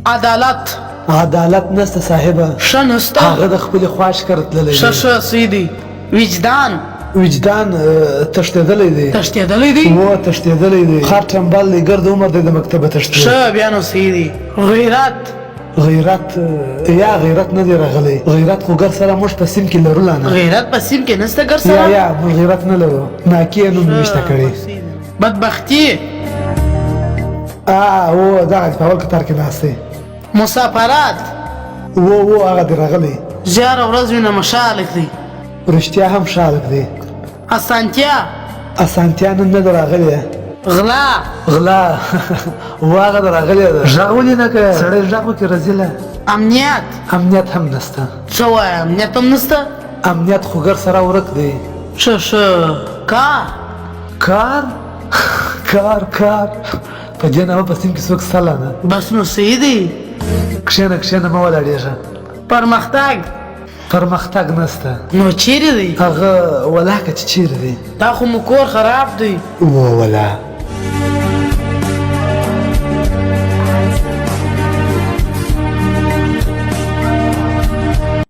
عدالت عدالت نسته صاحبه، ښه نسته. هغه د خپلې خواش کړ تللی دی. ښه سیدي. وجدان وجدان تښتېدلی دی. تښتېدلی دی. و تښتېدلی دی. خر ټمبل دی، ګرد عمر دی د مکتبه تښتېدلی. ښه بیا نو سیدي. غیرت غیرت یا غیرت نه دی راغلی. غیرت خو ګر سره موږ په سیم کې لرو لا نه. غیرت په سیم کې نسته ګر سره. یا موږ غیرت نه لرو. ناکي یې نوم نشته کړی. بدبختي او دغه په اول کتار کې ناست دی. مسافرات هغه دی راغلی. زیار ورځ وینه مشالک دی. رښتیا هم شالک دی. اسانتیا اسانتیا نن نه دی راغلی. غلا هغه دی راغلی ده. غږ ولې نه کوې؟ سړی غږ وکړي رزیله. امنیت هم نسته. څه وایه امنیت هم نسته؟ امنیت خو ګر سره ورک دی. ښه کار په دې نامه په سیم کې څوک سله نه. بس نو سیدي. کښېنه مه ولاړېږه. پرمختګ نسته. نو چیرې دی؟ هغه ولاکه چې چیرې دی. دا خو مو کور خراب دی. ولا